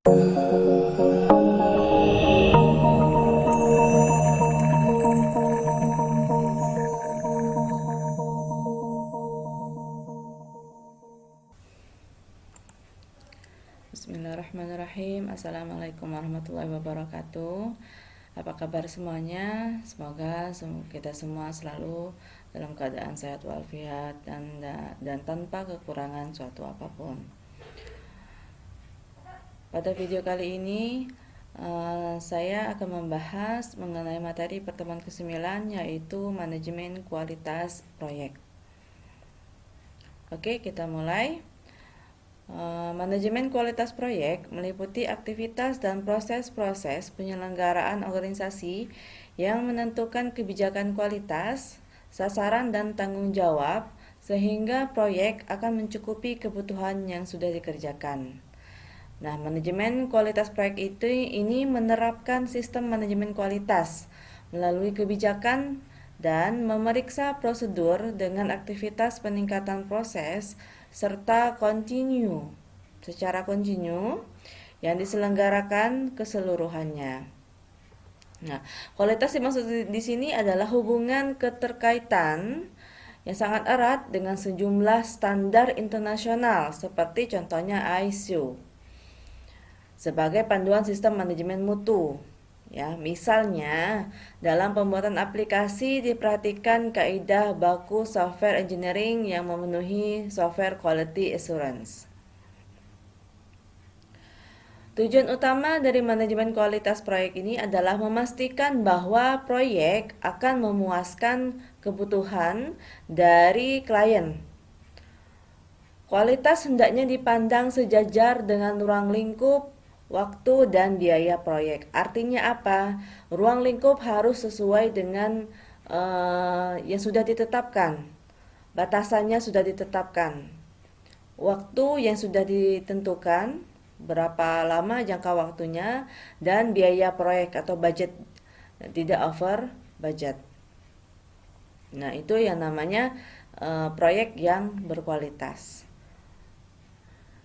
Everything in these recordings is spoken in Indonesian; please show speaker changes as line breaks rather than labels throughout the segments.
Bismillahirrahmanirrahim. Assalamualaikum warahmatullahi wabarakatuh. Apa kabar semuanya? Semoga kita semua selalu dalam keadaan sehat walafiat dan tanpa kekurangan suatu apapun. Pada video kali ini saya akan membahas mengenai materi pertemuan ke-9, yaitu manajemen kualitas proyek. Oke, kita mulai. Manajemen kualitas proyek meliputi aktivitas dan proses-proses penyelenggaraan organisasi yang menentukan kebijakan kualitas, sasaran dan tanggung jawab sehingga proyek akan mencukupi kebutuhan yang sudah dikerjakan. Nah, manajemen kualitas proyek ini menerapkan sistem manajemen kualitas melalui kebijakan dan memeriksa prosedur dengan aktivitas peningkatan proses serta secara kontinu yang diselenggarakan keseluruhannya. Nah, kualitas dimaksud di sini adalah hubungan keterkaitan yang sangat erat dengan sejumlah standar internasional seperti contohnya ISO sebagai panduan sistem manajemen mutu. Ya, misalnya dalam pembuatan aplikasi diperhatikan kaidah baku software engineering yang memenuhi software quality assurance. Tujuan utama dari manajemen kualitas proyek ini adalah memastikan bahwa proyek akan memuaskan kebutuhan dari klien. Kualitas hendaknya dipandang sejajar dengan ruang lingkup, waktu dan biaya proyek. Artinya apa? Ruang lingkup harus sesuai dengan yang sudah ditetapkan. Batasannya sudah ditetapkan. Waktu yang sudah ditentukan, berapa lama jangka waktunya, dan biaya proyek atau budget tidak over budget. Nah, itu yang namanya proyek yang berkualitas.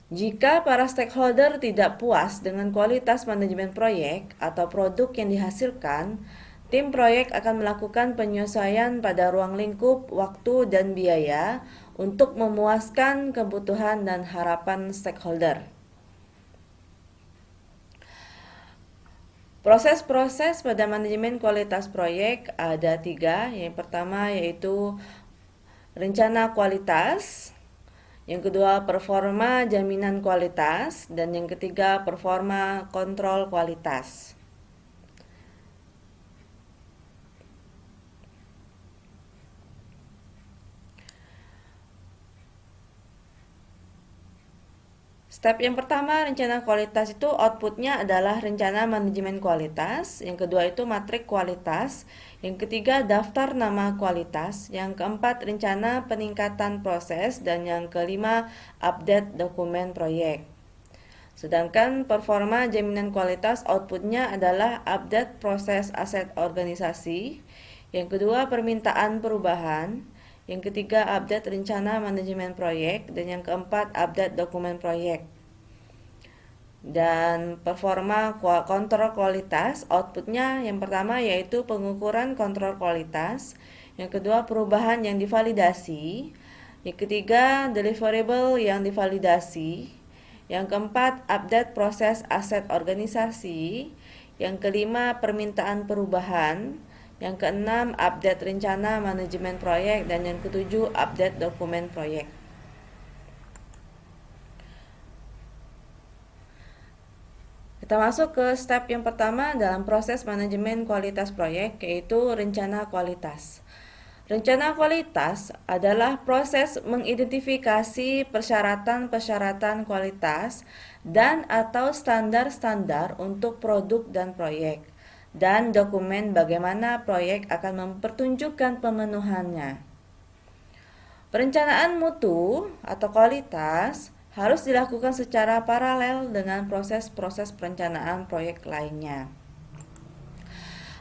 Jika para stakeholder tidak puas dengan kualitas manajemen proyek atau produk yang dihasilkan, tim proyek akan melakukan penyesuaian pada ruang lingkup, waktu, dan biaya untuk memuaskan kebutuhan dan harapan stakeholder. Proses-proses pada manajemen kualitas proyek ada 3. Yang pertama yaitu rencana kualitas, yang kedua performa jaminan kualitas, dan yang ketiga performa kontrol kualitas. Step yang pertama, rencana kualitas itu outputnya adalah rencana manajemen kualitas. Yang kedua itu matrik kualitas. Yang ketiga daftar nama kualitas. Yang keempat rencana peningkatan proses. Dan yang kelima update dokumen proyek. Sedangkan performa jaminan kualitas outputnya adalah update proses aset organisasi. Yang kedua permintaan perubahan. Yang ketiga, update rencana manajemen proyek. Dan yang keempat, update dokumen proyek. Dan performa kontrol kualitas, outputnya yang pertama yaitu pengukuran kontrol kualitas. Yang kedua, perubahan yang divalidasi. Yang ketiga, deliverable yang divalidasi. Yang keempat, update proses aset organisasi. Yang kelima, permintaan perubahan. Yang keenam, update rencana manajemen proyek. Dan yang ketujuh, update dokumen proyek. Kita masuk ke step yang pertama dalam proses manajemen kualitas proyek, yaitu rencana kualitas. Rencana kualitas adalah proses mengidentifikasi persyaratan-persyaratan kualitas dan atau standar-standar untuk produk dan proyek, dan dokumen bagaimana proyek akan mempertunjukkan pemenuhannya. Perencanaan mutu atau kualitas harus dilakukan secara paralel dengan proses-proses perencanaan proyek lainnya.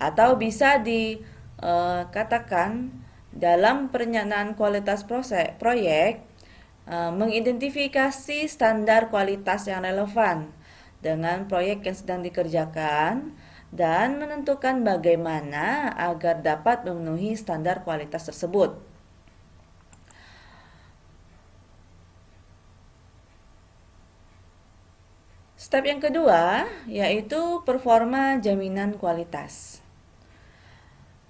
Atau bisa dikatakan dalam perencanaan kualitas proyek, mengidentifikasi standar kualitas yang relevan dengan proyek yang sedang dikerjakan dan menentukan bagaimana agar dapat memenuhi standar kualitas tersebut. Step yang kedua yaitu performa jaminan kualitas.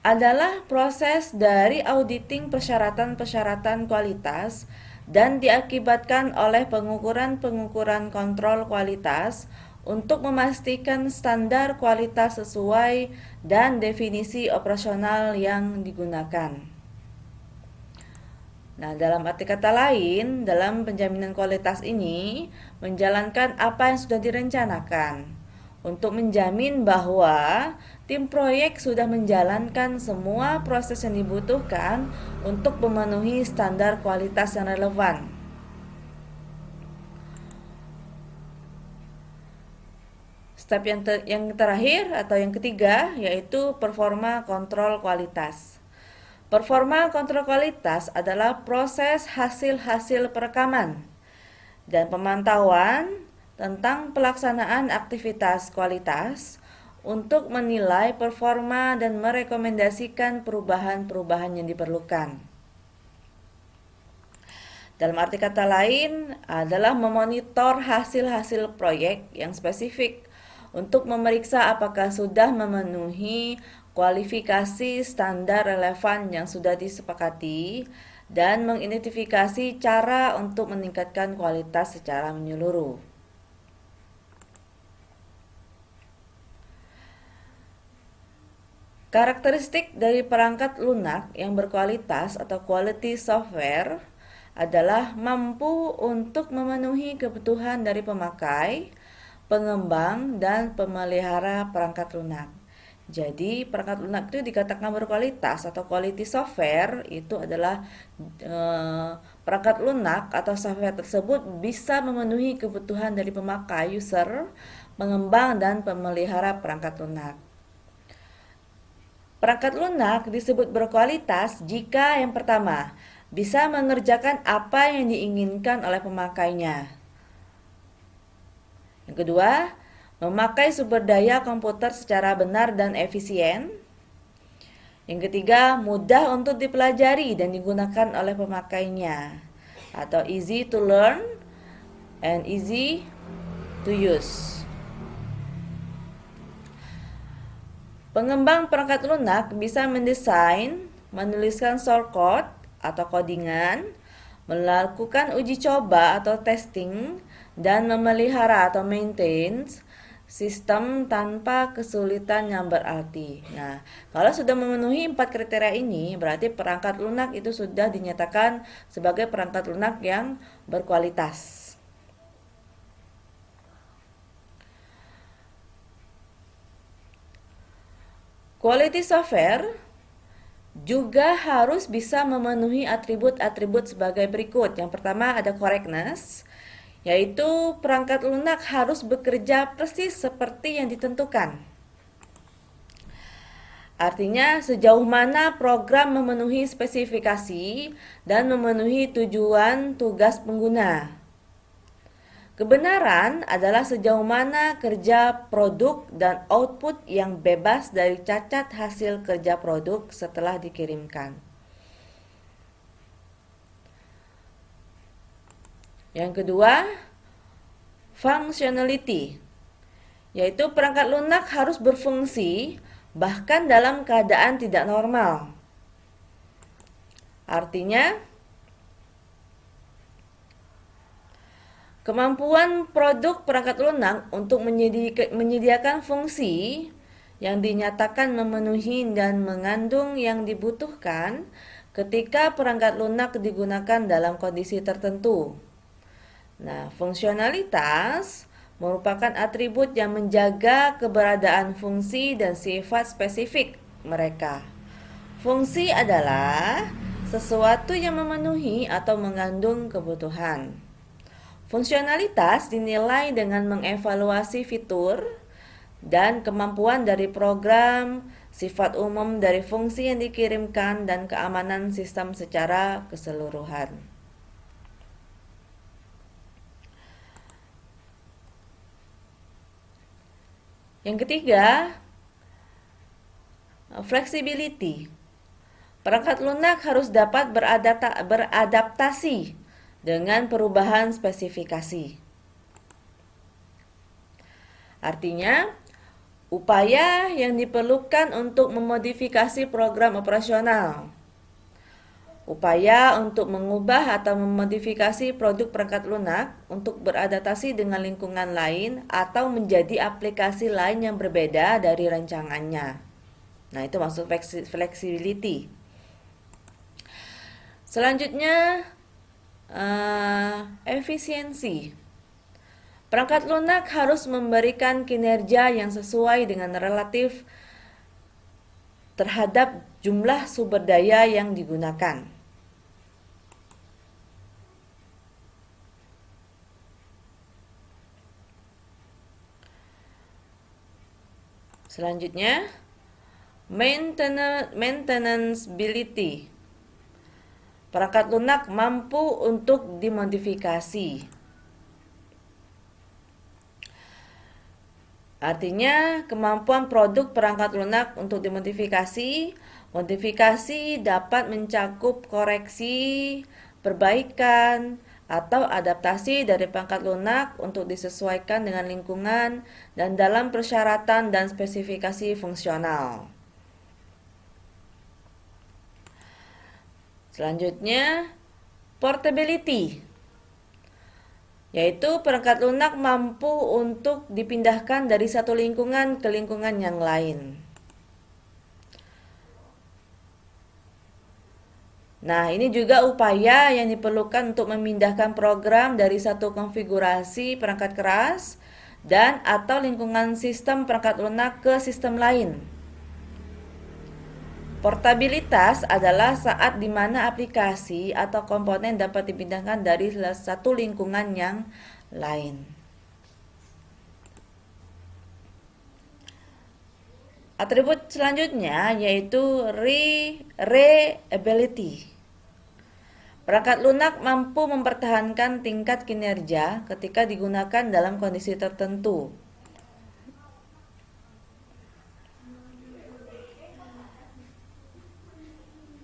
Adalah proses dari auditing persyaratan-persyaratan kualitas dan diakibatkan oleh pengukuran-pengukuran kontrol kualitas untuk memastikan standar kualitas sesuai dan definisi operasional yang digunakan. Nah, dalam arti kata lain, dalam penjaminan kualitas ini menjalankan apa yang sudah direncanakan untuk menjamin bahwa tim proyek sudah menjalankan semua proses yang dibutuhkan untuk memenuhi standar kualitas yang relevan. Step yang terakhir atau yang ketiga yaitu performa kontrol kualitas. Performa kontrol kualitas adalah proses hasil-hasil perekaman dan pemantauan tentang pelaksanaan aktivitas kualitas untuk menilai performa dan merekomendasikan perubahan-perubahan yang diperlukan. Dalam arti kata lain adalah memonitor hasil-hasil proyek yang spesifik untuk memeriksa apakah sudah memenuhi kualifikasi standar relevan yang sudah disepakati dan mengidentifikasi cara untuk meningkatkan kualitas secara menyeluruh. Karakteristik dari perangkat lunak yang berkualitas atau quality software adalah mampu untuk memenuhi kebutuhan dari pemakai, pengembang, dan pemelihara perangkat lunak. Jadi perangkat lunak itu dikatakan berkualitas atau quality software itu adalah perangkat lunak atau software tersebut bisa memenuhi kebutuhan dari pemakai, user, pengembang, dan pemelihara perangkat lunak. Perangkat lunak disebut berkualitas jika yang pertama, bisa mengerjakan apa yang diinginkan oleh pemakainya. Yang kedua, memakai sumber daya komputer secara benar dan efisien. Yang ketiga, mudah untuk dipelajari dan digunakan oleh pemakainya atau easy to learn and easy to use. Pengembang perangkat lunak bisa mendesain, menuliskan shortcode atau codingan, melakukan uji coba atau testing, dan memelihara atau maintain sistem tanpa kesulitan yang berarti. Nah, kalau sudah memenuhi 4 kriteria ini, berarti perangkat lunak itu sudah dinyatakan sebagai perangkat lunak yang berkualitas. Quality software juga harus bisa memenuhi atribut-atribut sebagai berikut. Yang pertama ada correctness, yaitu perangkat lunak harus bekerja persis seperti yang ditentukan. Artinya sejauh mana program memenuhi spesifikasi dan memenuhi tujuan tugas pengguna. Kebenaran adalah sejauh mana kerja produk dan output yang bebas dari cacat hasil kerja produk setelah dikirimkan. Yang kedua, functionality, yaitu perangkat lunak harus berfungsi bahkan dalam keadaan tidak normal. Artinya, kemampuan produk perangkat lunak untuk menyediakan fungsi yang dinyatakan memenuhi dan mengandung yang dibutuhkan ketika perangkat lunak digunakan dalam kondisi tertentu. Nah, fungsionalitas merupakan atribut yang menjaga keberadaan fungsi dan sifat spesifik mereka. Fungsi adalah sesuatu yang memenuhi atau mengandung kebutuhan. Fungsionalitas dinilai dengan mengevaluasi fitur dan kemampuan dari program, sifat umum dari fungsi yang dikirimkan, dan keamanan sistem secara keseluruhan. Yang ketiga, flexibility. Perangkat lunak harus dapat beradaptasi dengan perubahan spesifikasi. Artinya, upaya yang diperlukan untuk memodifikasi program operasional. Upaya untuk mengubah atau memodifikasi produk perangkat lunak untuk beradaptasi dengan lingkungan lain atau menjadi aplikasi lain yang berbeda dari rancangannya. Nah, itu maksud flexibility. Selanjutnya, efisiensi. Perangkat lunak harus memberikan kinerja yang sesuai dengan relatif terhadap jumlah sumber daya yang digunakan. Selanjutnya, maintenance-ability. Perangkat lunak mampu untuk dimodifikasi. Artinya, kemampuan produk perangkat lunak untuk dimodifikasi. Modifikasi dapat mencakup koreksi, perbaikan, atau adaptasi dari perangkat lunak untuk disesuaikan dengan lingkungan dan dalam persyaratan dan spesifikasi fungsional. Selanjutnya, portability, yaitu perangkat lunak mampu untuk dipindahkan dari satu lingkungan ke lingkungan yang lain. Nah, ini juga upaya yang diperlukan untuk memindahkan program dari satu konfigurasi perangkat keras dan atau lingkungan sistem perangkat lunak ke sistem lain. Portabilitas adalah saat di mana aplikasi atau komponen dapat dipindahkan dari satu lingkungan yang lain. Atribut selanjutnya yaitu reliability. Perangkat lunak mampu mempertahankan tingkat kinerja ketika digunakan dalam kondisi tertentu.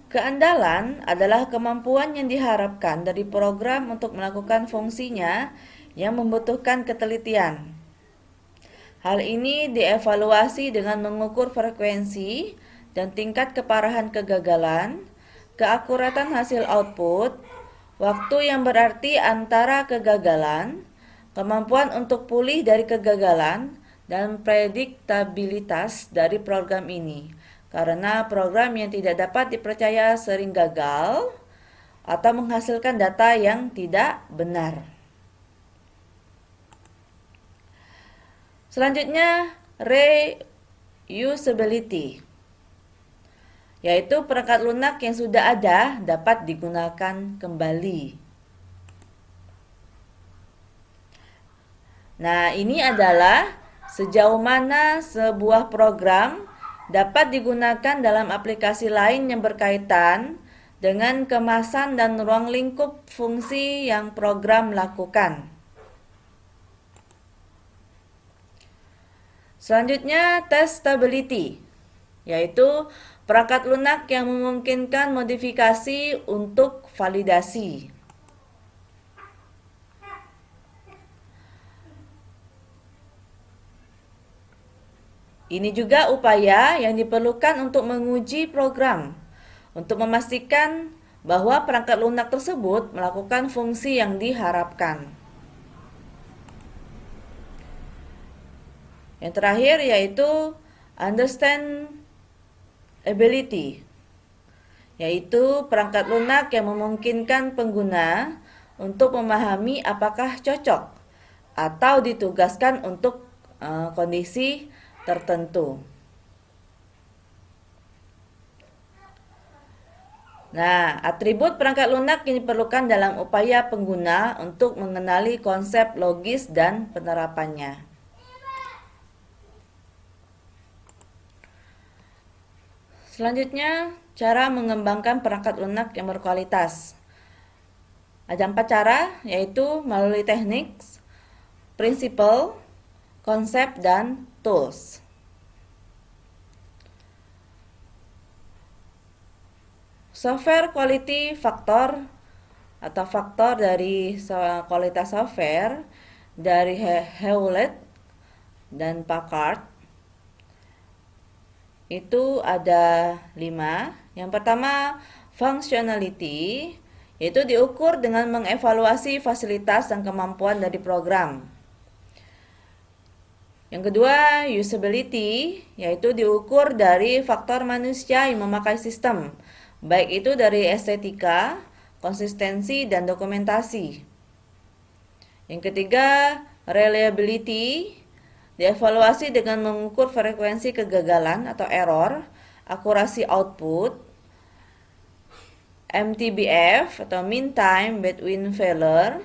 Keandalan adalah kemampuan yang diharapkan dari program untuk melakukan fungsinya yang membutuhkan ketelitian. Hal ini dievaluasi dengan mengukur frekuensi dan tingkat keparahan kegagalan, keakuratan hasil output, waktu yang berarti antara kegagalan, kemampuan untuk pulih dari kegagalan, dan prediktabilitas dari program ini. Karena program yang tidak dapat dipercaya sering gagal atau menghasilkan data yang tidak benar. Selanjutnya, reusability, yaitu perangkat lunak yang sudah ada dapat digunakan kembali. Nah, ini adalah sejauh mana sebuah program dapat digunakan dalam aplikasi lain yang berkaitan dengan kemasan dan ruang lingkup fungsi yang program lakukan. Selanjutnya, testability, yaitu perangkat lunak yang memungkinkan modifikasi untuk validasi. Ini juga upaya yang diperlukan untuk menguji program, untuk memastikan bahwa perangkat lunak tersebut melakukan fungsi yang diharapkan. Yang terakhir yaitu understandability, yaitu perangkat lunak yang memungkinkan pengguna untuk memahami apakah cocok atau ditugaskan untuk kondisi tertentu. Nah, atribut perangkat lunak yang diperlukan dalam upaya pengguna untuk mengenali konsep logis dan penerapannya. Selanjutnya, cara mengembangkan perangkat lunak yang berkualitas. Ada 4 cara, yaitu melalui teknik, prinsipal, konsep, dan tools. Software quality factor atau faktor dari kualitas software dari Hewlett dan Packard itu ada 5. Yang pertama, functionality, yaitu diukur dengan mengevaluasi fasilitas dan kemampuan dari program. Yang kedua, usability, yaitu diukur dari faktor manusia yang memakai sistem, baik itu dari estetika, konsistensi, dan dokumentasi. Yang ketiga, reliability, dievaluasi dengan mengukur frekuensi kegagalan atau error, akurasi output, MTBF atau mean time between failure,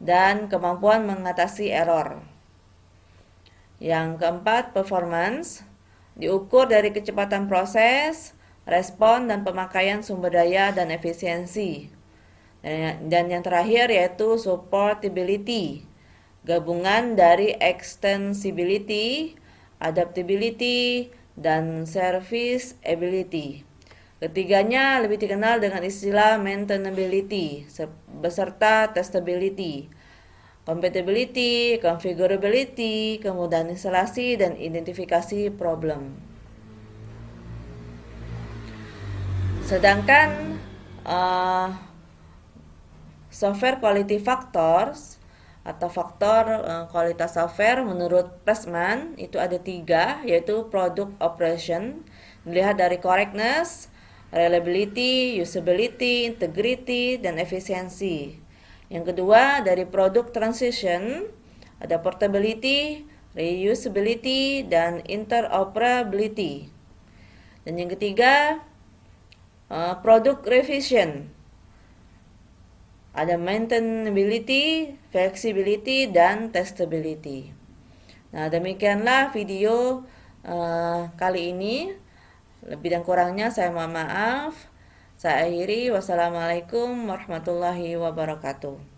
dan kemampuan mengatasi error. Yang keempat, performance, diukur dari kecepatan proses, respon, dan pemakaian sumber daya dan efisiensi. Dan yang terakhir yaitu supportability, gabungan dari extensibility, adaptability, dan service ability. Ketiganya lebih dikenal dengan istilah maintainability beserta testability, compatibility, configurability, kemudahan instalasi, dan identifikasi problem. Sedangkan software quality factors atau faktor kualitas software menurut Pressman itu ada 3, yaitu product operation, dilihat dari correctness, reliability, usability, integrity, dan efisiensi. Yang kedua dari product transition, ada portability, reusability, dan interoperability. Dan yang ketiga product revision, ada maintainability, flexibility, dan testability. Nah, demikianlah video kali ini. Lebih dan kurangnya saya mohon maaf. Saya akhiri. Wassalamualaikum warahmatullahi wabarakatuh.